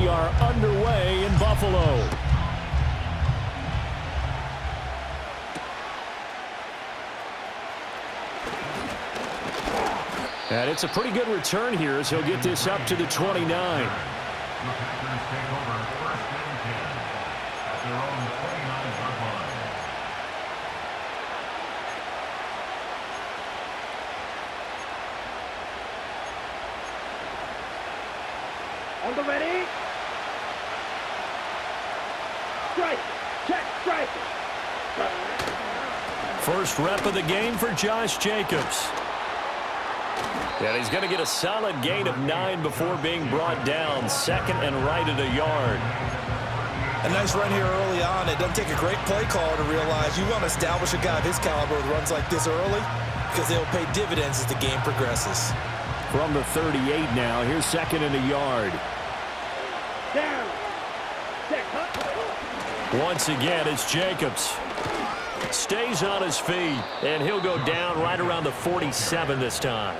we are underway in Buffalo. And it's a pretty good return here as he'll get this up to the 29. On the ready. Strike. Check. Strike. First rep of the game for Josh Jacobs. And he's going to get a solid gain of 9 before being brought down. Second and right at a yard. A nice run here early on. It doesn't take a great play caller to realize you want to establish a guy of his caliber with runs like this early because they'll pay dividends as the game progresses. From the 38 now, here's second and a yard. Down. Check. Once again, it's Jacobs. Stays on his feet, and he'll go down right around the 47 this time.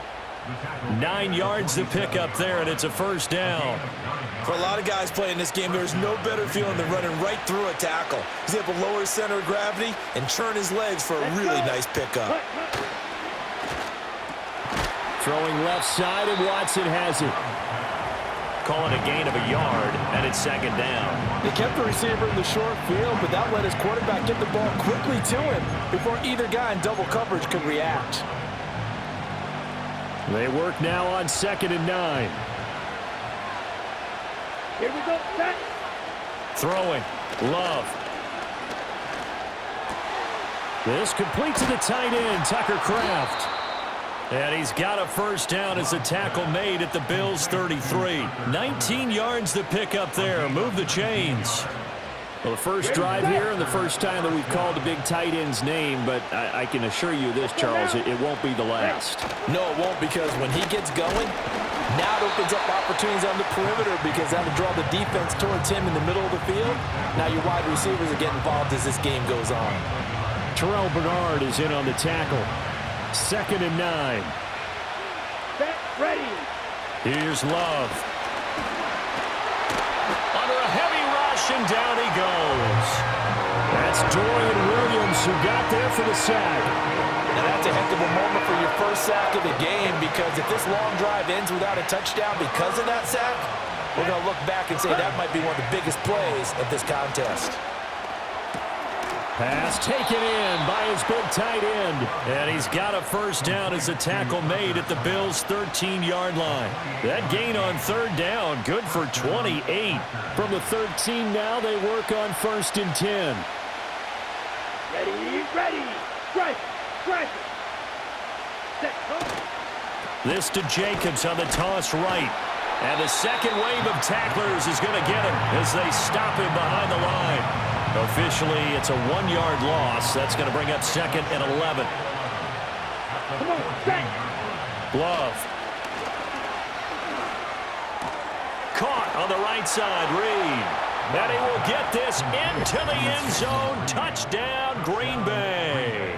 9 yards to pick up there, and it's a first down. For a lot of guys playing this game, there's no better feeling than running right through a tackle. He's able to lower his center of gravity and churn his legs for a really nice pickup. Throwing left side, and Watson has it. Calling a gain of a yard, and it's second down. They kept the receiver in the short field, but that let his quarterback get the ball quickly to him before either guy in double coverage could react. They work now on second and 9. Here we go. Set. Throwing. Love. This complete to the tight end, Tucker Kraft. And he's got a first down as the tackle made at the Bills' 33. 19 yards to pick up there. Move the chains. Well, the first drive here and the first time that we've called a big tight end's name, but I can assure you this, Charles, it won't be the last. No, it won't, because when he gets going, now it opens up opportunities on the perimeter because that'll draw the defense towards him in the middle of the field. Now your wide receivers are getting involved as this game goes on. Terrell Bernard is in on the tackle. Second and 9. Set. Ready. Here's Love. Under a heavy rush, and down he goes. That's Dorian Williams who got there for the sack. Now that's a heck of a moment for your first sack of the game, because if this long drive ends without a touchdown because of that sack, we're going to look back and say that might be one of the biggest plays of this contest. Pass taken in by his big tight end. And he's got a first down as the tackle made at the Bills' 13-yard line. That gain on third down, good for 28. From the 13 now, they work on first and 10. Ready. Ready. Strike. Strike. Set. This to Jacobs on the toss right. And the second wave of tacklers is going to get him as they stop him behind the line. Officially, it's a 1-yard loss. That's going to bring up second and 11. Come on, set. Love. Caught on the right side, Reed. And he will get this into the end zone. Touchdown, Green Bay.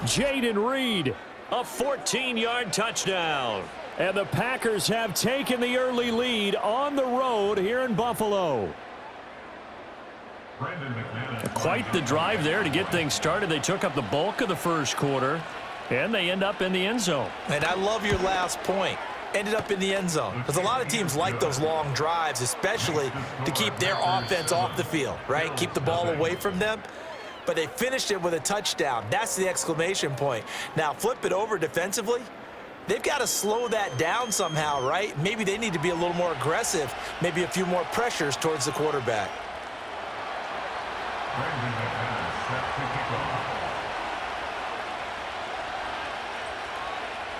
Jaden Reed, a 14-yard touchdown. And the Packers have taken the early lead on the road here in Buffalo. Quite the drive there to get things started. They took up the bulk of the first quarter, and they end up in the end zone. And I love your last point. Ended up in the end zone. Because a lot of teams like those long drives, especially to keep their offense off the field, right? Keep the ball away from them. But they finished it with a touchdown. That's the exclamation point. Now, flip it over defensively. They've got to slow that down somehow, right? Maybe they need to be a little more aggressive, maybe a few more pressures towards the quarterback.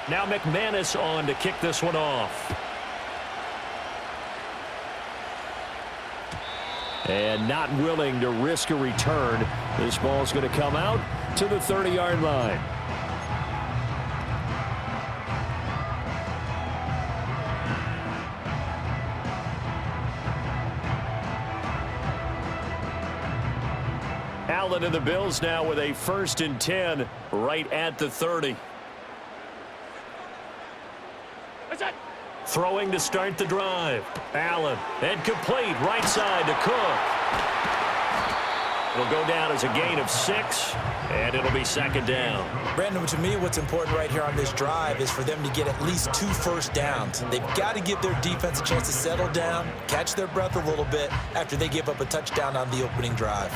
Now McManus on to kick this one off. And not willing to risk a return. This ball's going to come out to the 30-yard line. Allen and the Bills now with a first and 10 right at the 30. throwing to start the drive. Allen, and complete right side to Cook. It'll go down as a gain of 6, and it'll be second down. Brandon, to me, what's important right here on this drive is for them to get at least 2 first downs. They've got to give their defense a chance to settle down, catch their breath a little bit after they give up a touchdown on the opening drive.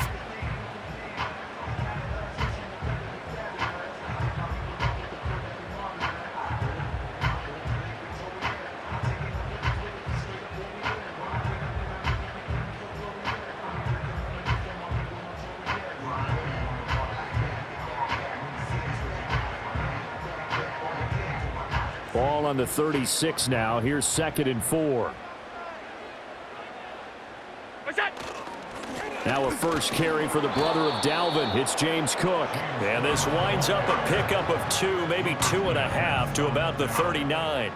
Ball on the 36 now. Here's 2nd and 4. Now a first carry for the brother of Dalvin. It's James Cook. And this winds up a pickup of 2, maybe 2.5 to about the 39.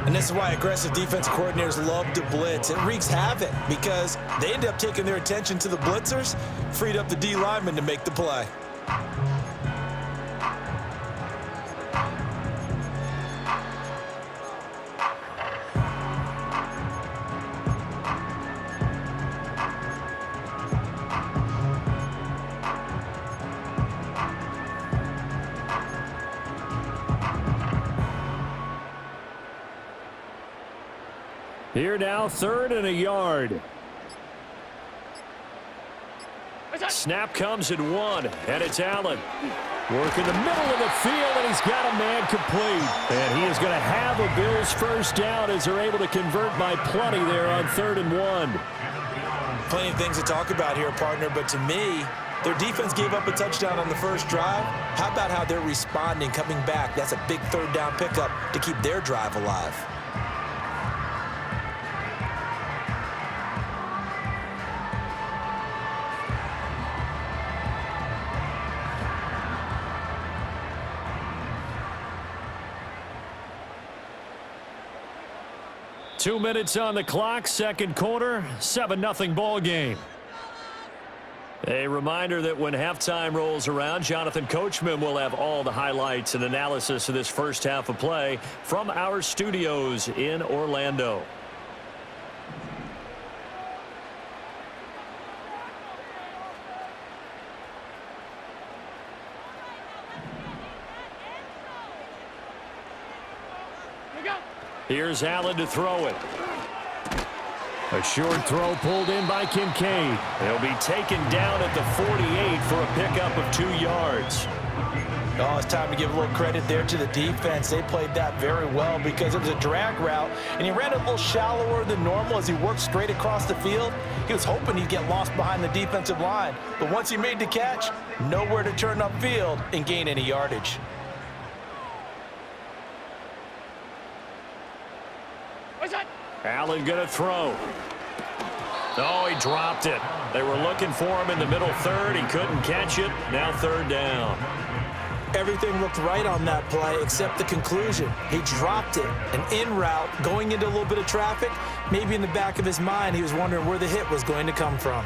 And this is why aggressive defense coordinators love to blitz. It wreaks havoc because they end up taking their attention to the blitzers, freed up the D lineman to make the play. Here now, 3rd and a yard. Snap comes at 1, and it's Allen. Working the middle of the field, and he's got a man complete. And he is going to have a Bills first down as they're able to convert by plenty there on 3rd and 1. Plenty of things to talk about here, partner, but to me, their defense gave up a touchdown on the first drive. How about how they're responding, coming back? That's a big 3rd down pickup to keep their drive alive. Two minutes on the clock, second quarter, 7-0 ball game. A reminder that when halftime rolls around, Jonathan Coachman will have all the highlights and analysis of this first half of play from our studios in Orlando. Here's Allen to throw it. A short throw pulled in by Kincaid. He'll be taken down at the 48 for a pickup of 2 yards. Oh, it's time to give a little credit there to the defense. They played that very well because it was a drag route, and he ran a little shallower than normal as he worked straight across the field. He was hoping he'd get lost behind the defensive line, but once he made the catch, nowhere to turn upfield and gain any yardage. Allen gonna throw. Oh, he dropped it. They were looking for him in the middle 3rd. He couldn't catch it. Now 3rd down. Everything looked right on that play except the conclusion. He dropped it. An in route, going into a little bit of traffic. Maybe in the back of his mind, he was wondering where the hit was going to come from.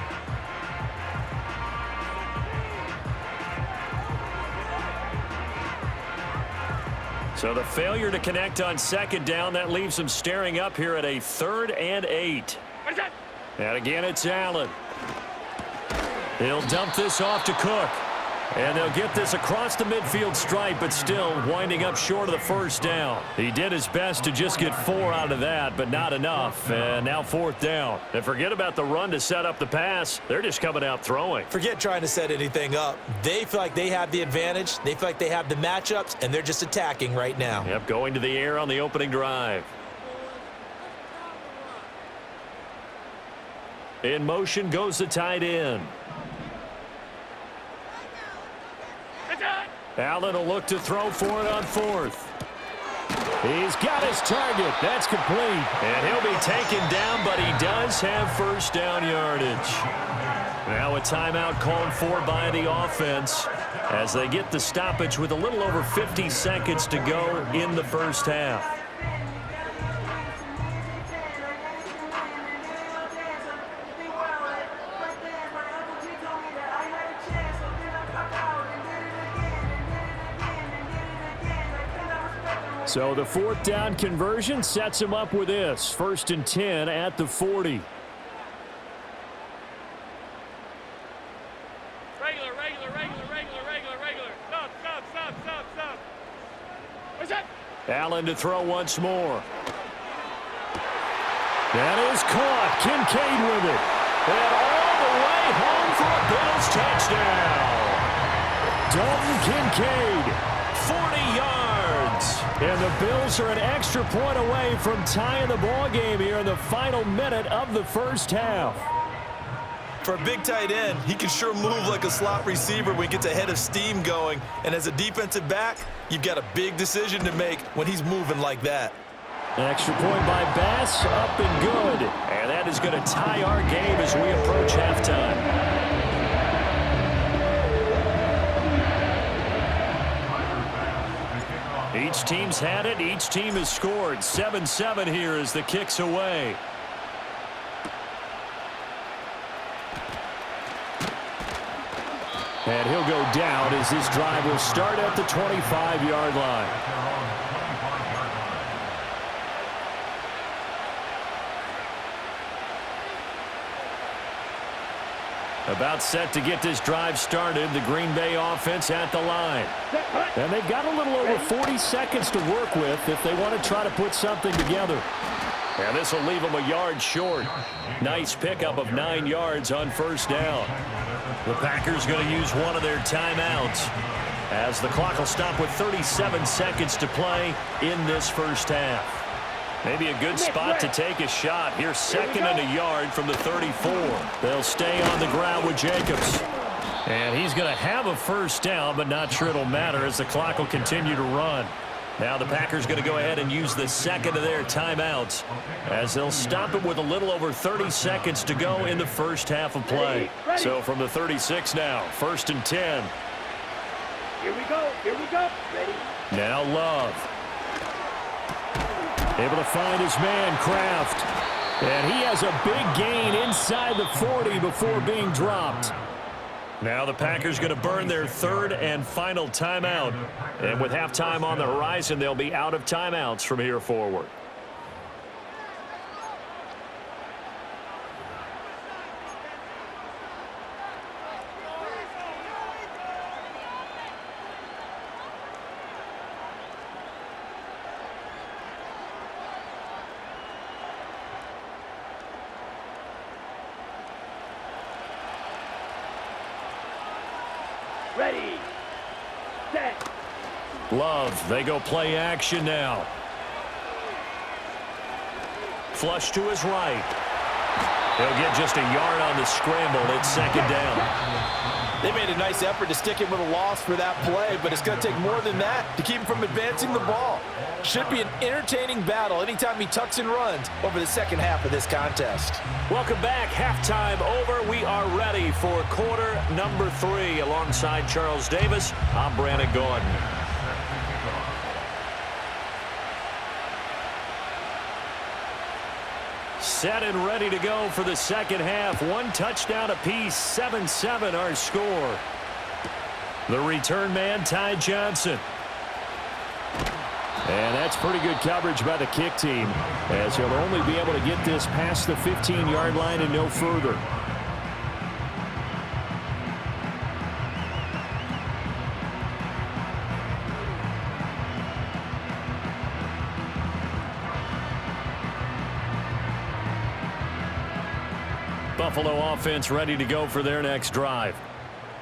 So the failure to connect on 2nd down, that leaves him staring up here at a 3rd and 8. And again, it's Allen. He'll dump this off to Cook. And they'll get this across the midfield stripe, but still winding up short of the first down. He did his best to just get 4 out of that, but not enough. And now 4th down. And forget about the run to set up the pass. They're just coming out throwing. Forget trying to set anything up. They feel like they have the advantage. They feel like they have the matchups, and they're just attacking right now. Yep, going to the air on the opening drive. In motion goes the tight end. Allen will look to throw for it on 4th. He's got his target. That's complete. And he'll be taken down, but he does have first down yardage. Now a timeout called for by the offense as they get the stoppage with a little over 50 seconds to go in the first half. So the 4th down conversion sets him up with this. 1st and 10 at the 40. Stop. Allen to throw once more. That is caught. Kincaid with it. And all the way home for a Bills touchdown. Dalton Kincaid, 40 yards. And the Bills are an extra point away from tying the ball game here in the final minute of the first half. For a big tight end, he can sure move like a slot receiver when he gets a head of steam going. And as a defensive back, you've got a big decision to make when he's moving like that. An extra point by Bass, up and good. And that is going to tie our game as we approach halftime. Each team's had it. Each team has scored. 7-7 here as the kick's away. And he'll go down as this drive will start at the 25-yard line. About set to get this drive started. The Green Bay offense at the line. And they've got a little over 40 seconds to work with if they want to try to put something together. And this will leave them a yard short. Nice pickup of 9 yards on 1st down. The Packers going to use one of their timeouts as the clock will stop with 37 seconds to play in this first half. Maybe a good spot to take a shot. Here's 2nd and a yard from the 34. They'll stay on the ground with Jacobs. And he's going to have a 1st down, but not sure it'll matter as the clock will continue to run. Now the Packers going to go ahead and use the 2nd of their timeouts as they'll stop it with a little over 30 seconds to go in the first half of play. So from the 36 now, 1st and 10. Here we go. Ready. Now Love. Able to find his man, Kraft. And he has a big gain inside the 40 before being dropped. Now the Packers going to burn their 3rd and final timeout. And with halftime on the horizon, they'll be out of timeouts from here forward. Ready. Set. Love, they go play action now. Flush to his right. He'll get just a yard on the scramble. It's 2nd down. They made a nice effort to stick him with a loss for that play, but it's going to take more than that to keep him from advancing the ball. Should be an entertaining battle anytime he tucks and runs over the second half of this contest. Welcome back. Halftime over. We are ready for quarter number 3. Alongside Charles Davis, I'm Brandon Gordon. Set and ready to go for the second half. 1 touchdown apiece, 7-7 our score. The return man, Ty Johnson. And that's pretty good coverage by the kick team, as he'll only be able to get this past the 15-yard line and no further. Buffalo offense ready to go for their next drive.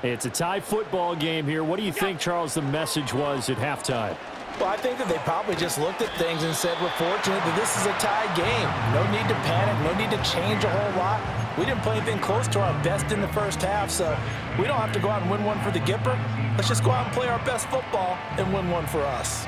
It's a tie football game here. What do you think, Charles, the message was at halftime? Well, I think that they probably just looked at things and said, we're fortunate that this is a tie game. No need to panic, no need to change a whole lot. We didn't play anything close to our best in the first half, so we don't have to go out and win one for the Gipper. Let's just go out and play our best football and win one for us.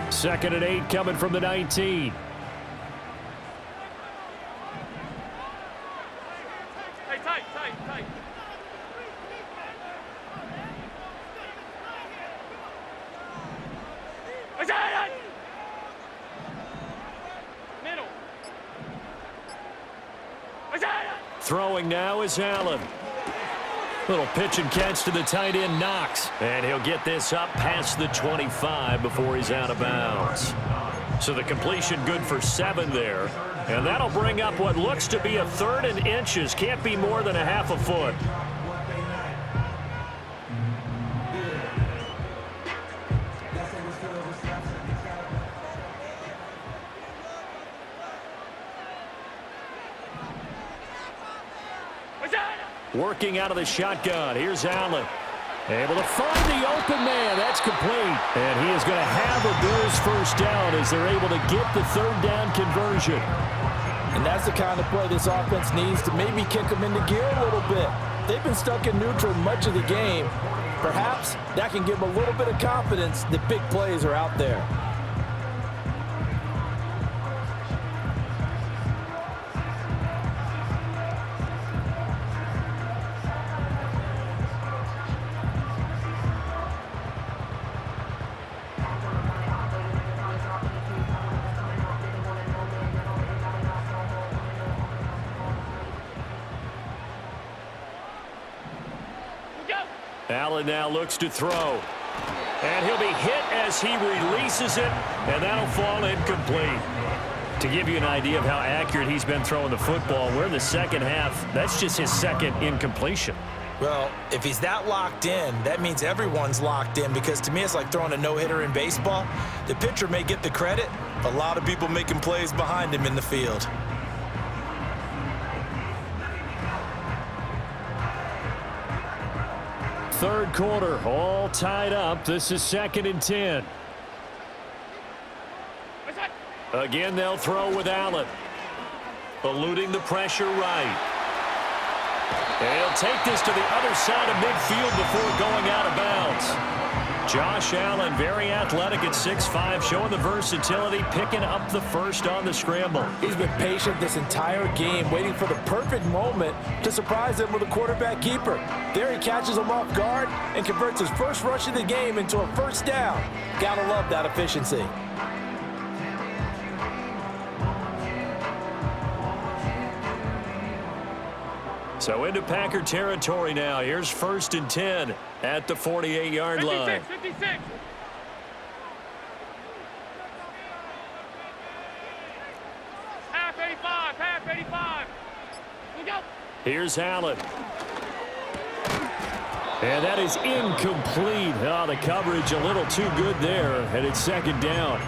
Second and 8 coming from the 19. Tight. Middle. Throwing now is Allen. Little pitch and catch to the tight end, Knox. And he'll get this up past the 25 before he's out of bounds. So the completion good for 7 there. And that'll bring up what looks to be a 3rd and inches. Can't be more than a half a foot. Working out of the shotgun. Here's Allen. Able to find the open man. That's complete. And he is going to have a Bills first down as they're able to get the 3rd down conversion. And that's the kind of play this offense needs to maybe kick them into gear a little bit. They've been stuck in neutral much of the game. Perhaps that can give them a little bit of confidence that big plays are out there. Allen now looks to throw. And he'll be hit as he releases it, and that'll fall incomplete. To give you an idea of how accurate he's been throwing the football, we're in the second half. That's just his 2nd incompletion. Well, if he's that locked in, that means everyone's locked in, because to me it's like throwing a no-hitter in baseball. The pitcher may get the credit, but a lot of people making plays behind him in the field. Third quarter, all tied up. This is 2nd and 10. Again, they'll throw with Allen. Eluding the pressure right. And he'll take this to the other side of midfield before going out of bounds. Josh Allen, very athletic at 6'5", showing the versatility, picking up the first on the scramble. He's been patient this entire game, waiting for the perfect moment to surprise them with a quarterback keeper. There he catches him off guard and converts his first rush of the game into a first down. Gotta love that efficiency. So into Packer territory now. Here's 1st and 10 at the 48-yard line. 56. Half 85. We go. Here's Allen. And that is incomplete. Oh, the coverage a little too good there, and it's 2nd down.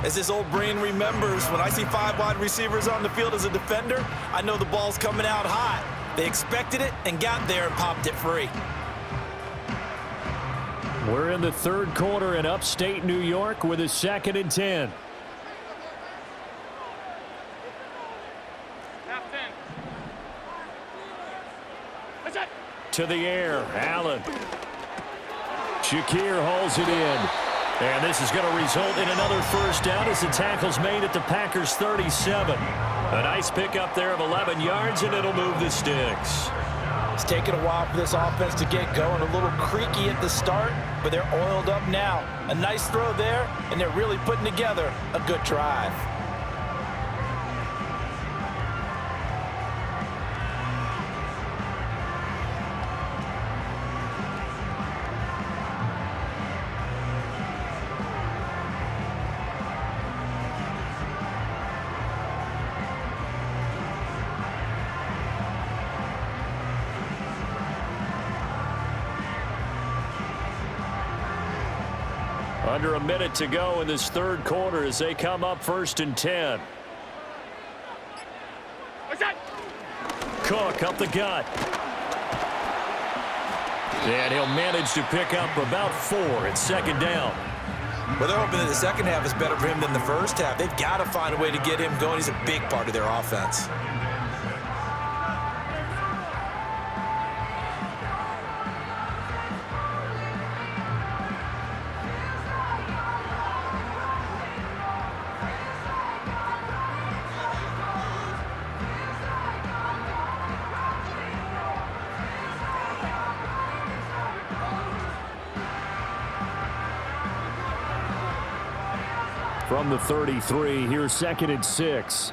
As his old brain remembers, when I see 5 wide receivers on the field as a defender, I know the ball's coming out hot. They expected it and got there and popped it free. We're in the 3rd quarter in upstate New York with a 2nd and 10. Half 10. That's it. To the air, Allen. Shakir hauls it in. And this is going to result in another first down as the tackle's made at the Packers' 37. A nice pickup there of 11 yards, and it'll move the sticks. It's taken a while for this offense to get going. A little creaky at the start, but they're oiled up now. A nice throw there, and they're really putting together a good drive. Under a minute to go in this 3rd quarter as they come up 1st and 10. Cook up the gut. And he'll manage to pick up about 4 at 2nd down. Well, they're hoping that the second half is better for him than the first half. They've got to find a way to get him going. He's a big part of their offense. From the 33, here's 2nd and 6.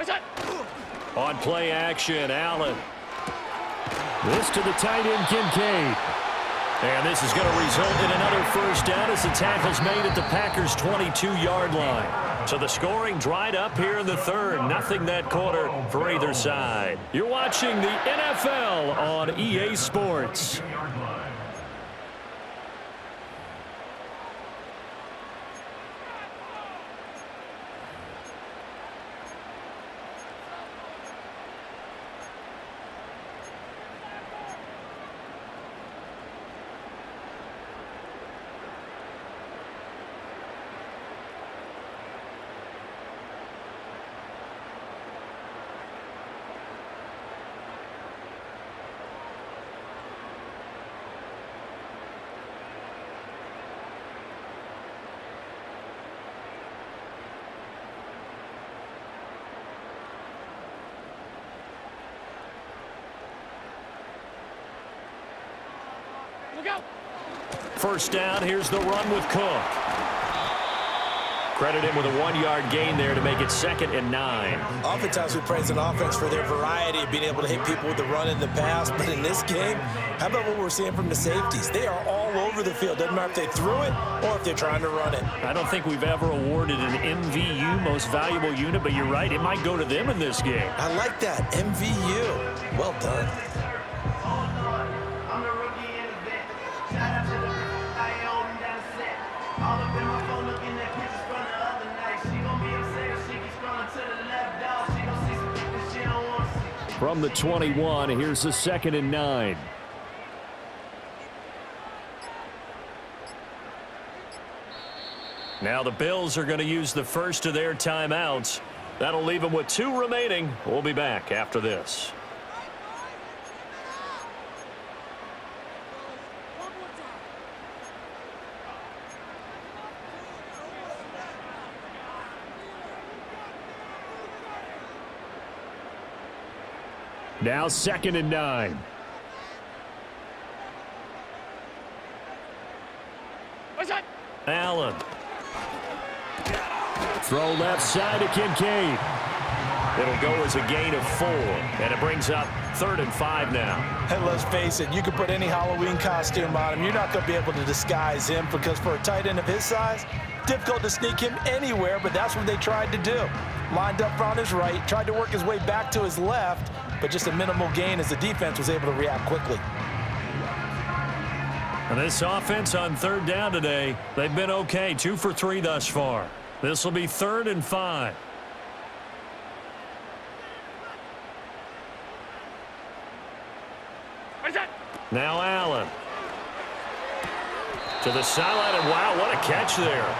What's that? On play action, Allen. This to the tight end, Kincaid. And this is going to result in another first down as the tackle's made at the Packers' 22-yard line. So the scoring dried up here in the third. Nothing that quarter for either side. You're watching the NFL on EA Sports. Look out. First down, here's the run with Cook. Credit him with a 1-yard gain there to make it 2nd and 9. Oftentimes we praise an offense for their variety of being able to hit people with the run and the pass, but in this game, how about what we're seeing from the safeties? They are all over the field. Doesn't matter if they threw it or if they're trying to run it. I don't think we've ever awarded an MVU, most valuable unit, but you're right, it might go to them in this game. I like that, MVU. Well done. From the 21, here's a 2nd and 9. Now the Bills are going to use the first of their timeouts. That'll leave them with 2 remaining. We'll be back after this. Now 2nd and 9. What's that? Allen. Throw left side to Kincaid. It'll go as a gain of 4, and it brings up 3rd and 5 now. And let's face it, you can put any Halloween costume on him. You're not going to be able to disguise him because for a tight end of his size, difficult to sneak him anywhere, but that's what they tried to do. Lined up on his right, tried to work his way back to his left, but just a minimal gain as the defense was able to react quickly. And this offense on 3rd down today, they've been okay, 2 for 3 thus far. This will be 3rd and 5. What's that? Now Allen. To the sideline, and wow, what a catch there.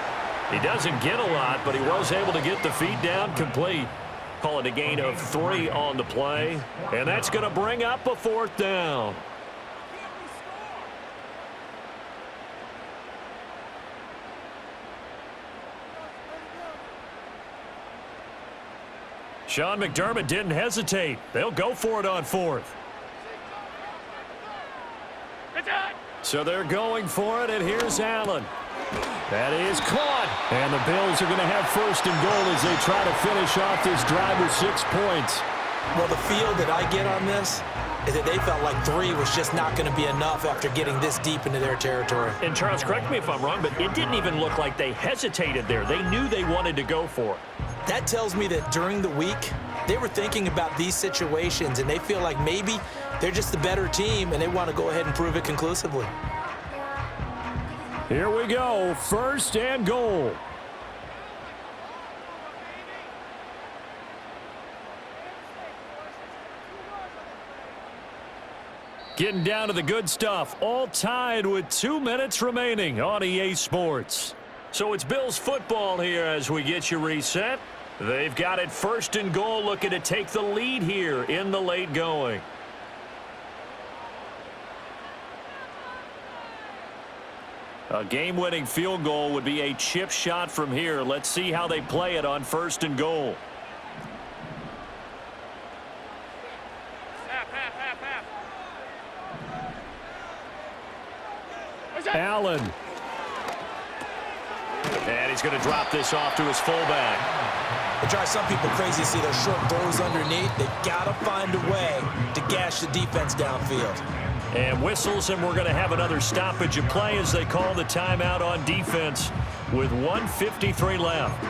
He doesn't get a lot, but he was able to get the feet down complete. Call it a gain of 3 on the play, and that's going to bring up a 4th down. Sean McDermott didn't hesitate. They'll go for it on 4th. What's that? So they're going for it, and here's Allen. That is caught. And the Bills are going to have 1st and goal as they try to finish off this drive with 6 points. Well, the feel that I get on this is that they felt like 3 was just not going to be enough after getting this deep into their territory. And Charles, correct me if I'm wrong, but it didn't even look like they hesitated there. They knew they wanted to go for it. That tells me that during the week, they were thinking about these situations, and they feel like maybe they're just the better team, and they want to go ahead and prove it conclusively. Here we go, 1st and goal. Getting down to the good stuff, all tied with 2 minutes remaining on EA Sports. So it's Bills football here as we get you reset. They've got it 1st and goal, looking to take the lead here in the late going. A game-winning field goal would be a chip shot from here. Let's see how they play it on 1st and goal. Half. What's that? Allen. And he's going to drop this off to his fullback. It drives some people crazy to see those short throws underneath. They've got to find a way to gash the defense downfield. And whistles, and we're going to have another stoppage of play as they call the timeout on defense with 1:53 left.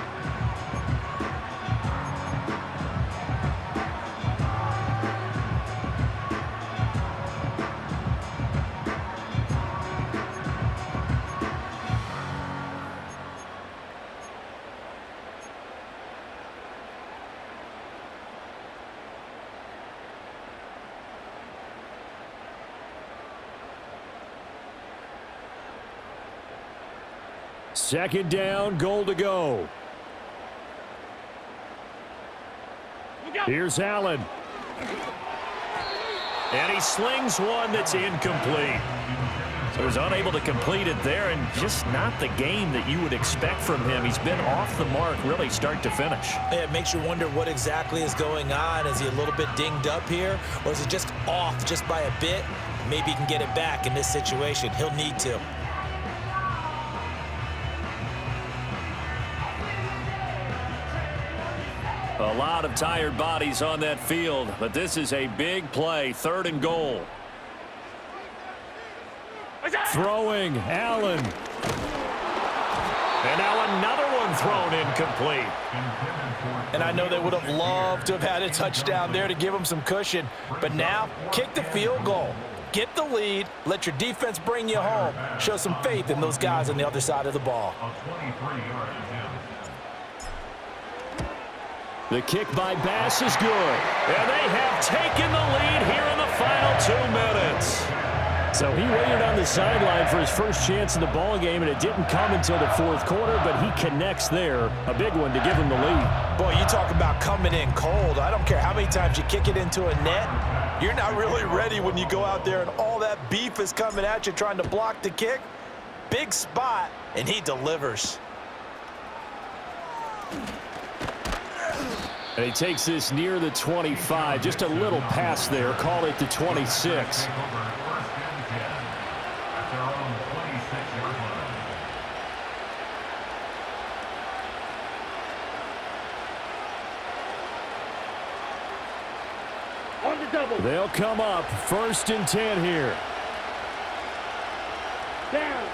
Second down, goal to go. Here's Allen. And he slings one that's incomplete. So he's unable to complete it there, and just not the game that you would expect from him. He's been off the mark really start to finish. Yeah, it makes you wonder what exactly is going on. Is he a little bit dinged up here, or is it just off just by a bit? Maybe he can get it back in this situation. He'll need to. A lot of tired bodies on that field, but this is a big play, 3rd and goal. Throwing, Allen. And now another one thrown incomplete. And I know they would have loved to have had a touchdown there to give them some cushion, but now kick the field goal. Get the lead, let your defense bring you home. Show some faith in those guys on the other side of the ball. The kick by Bass is good. And they have taken the lead here in the final 2 minutes. So he waited on the sideline for his first chance in the ballgame, and it didn't come until the 4th quarter, but he connects there. A big one to give him the lead. Boy, you talk about coming in cold. I don't care how many times you kick it into a net. You're not really ready when you go out there and all that beef is coming at you trying to block the kick. Big spot, and he delivers. And he takes this near the 25. Just a little pass there. Call it the 26. They'll come up 1st and 10 here. Down.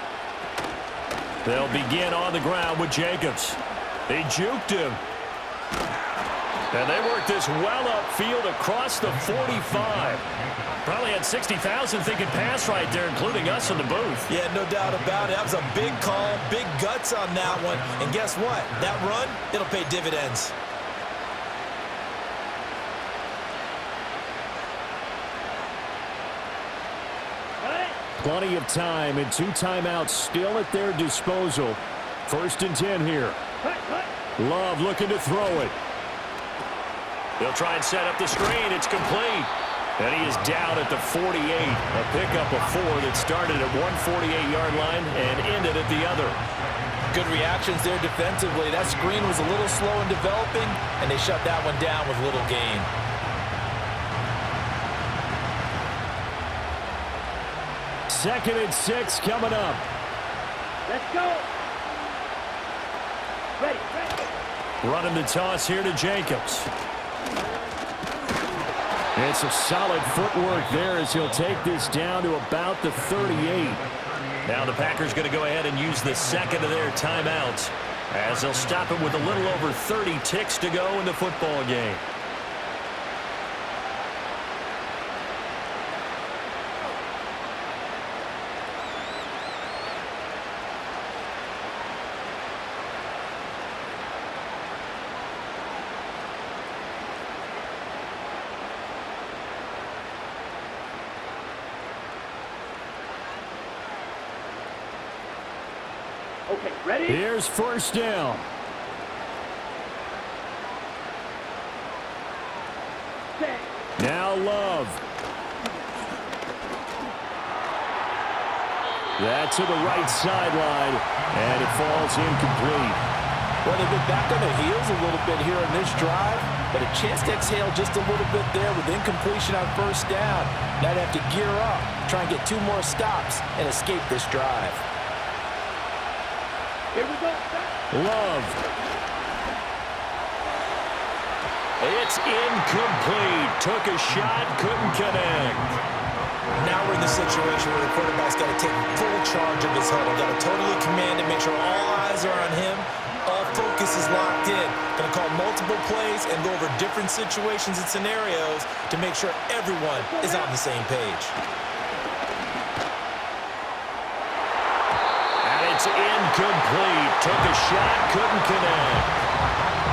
They'll begin on the ground with Jacobs. They juked him. And they work this well upfield across the 45. Probably had 60,000 thinking pass right there, including us in the booth. Yeah, no doubt about it. That was a big call, big guts on that one. And guess what? That run, it'll pay dividends. Plenty of time and 2 timeouts still at their disposal. 1st and 10 here. Love looking to throw it. They'll try and set up the screen. It's complete. And he is down at the 48. A pickup of 4 that started at 148-yard line and ended at the other. Good reactions there defensively. That screen was a little slow in developing, and they shut that one down with little gain. Second and 6 coming up. Let's go. Ready. Running the toss here to Jacobs. And some solid footwork there as he'll take this down to about the 38. Now the Packers going to go ahead and use the second of their timeouts as they'll stop it with a little over 30 ticks to go in the football game. Okay, ready? Here's 1st down. Now Love. That to the right sideline, and it falls incomplete. Well, they've been back on their heels a little bit here on this drive, but a chance to exhale just a little bit there with incompletion on 1st down. Now they have to gear up, try and get 2 more stops, and escape this drive. Here we go. Love. It's incomplete. Took a shot, couldn't connect. Now we're in the situation where the quarterback's got to take full charge of his huddle. Got to totally command it, make sure all eyes are on him. All focus is locked in. Going to call multiple plays and go over different situations and scenarios to make sure everyone is on the same page. And it's incomplete. Took a shot, couldn't connect.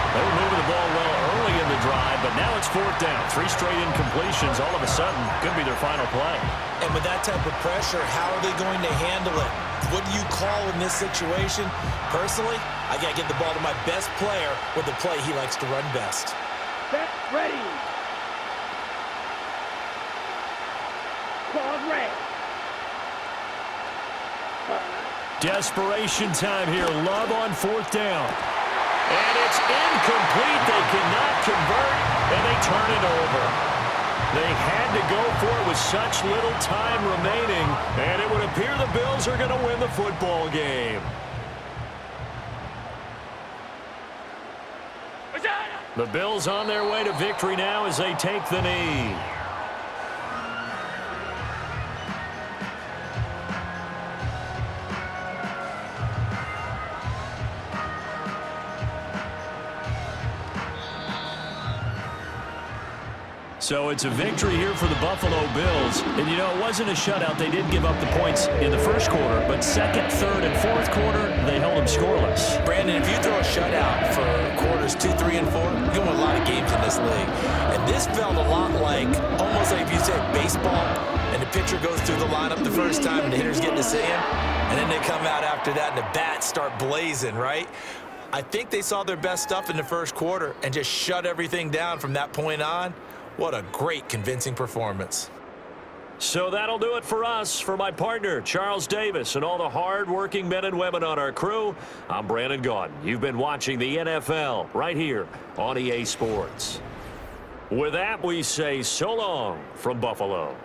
They were moving the ball well early in the drive, but now it's 4th down. 3 straight incompletions all of a sudden could be their final play. And with that type of pressure, how are they going to handle it? What do you call in this situation? Personally, I got to get the ball to my best player with the play he likes to run best. Set, ready. Pause, red. Desperation time here. Love on 4th down. And it's incomplete. They cannot convert, and they turn it over. They had to go for it with such little time remaining, and it would appear the Bills are going to win the football game. The Bills on their way to victory now as they take the knee. So it's a victory here for the Buffalo Bills. And, you know, it wasn't a shutout. They did give up the points in the first quarter, but second, third, and fourth quarter, they held them scoreless. Brandon, if you throw a shutout for quarters 2, 3, and 4, you're going to win a lot of games in this league. And this felt a lot like, almost like if you said baseball, and the pitcher goes through the lineup the first time and the hitters get to see him, and then they come out after that and the bats start blazing, right? I think they saw their best stuff in the first quarter and just shut everything down from that point on. What a great, convincing performance. So that'll do it for us. For my partner, Charles Davis, and all the hard-working men and women on our crew, I'm Brandon Gaudin. You've been watching the NFL right here on EA Sports. With that, we say so long from Buffalo.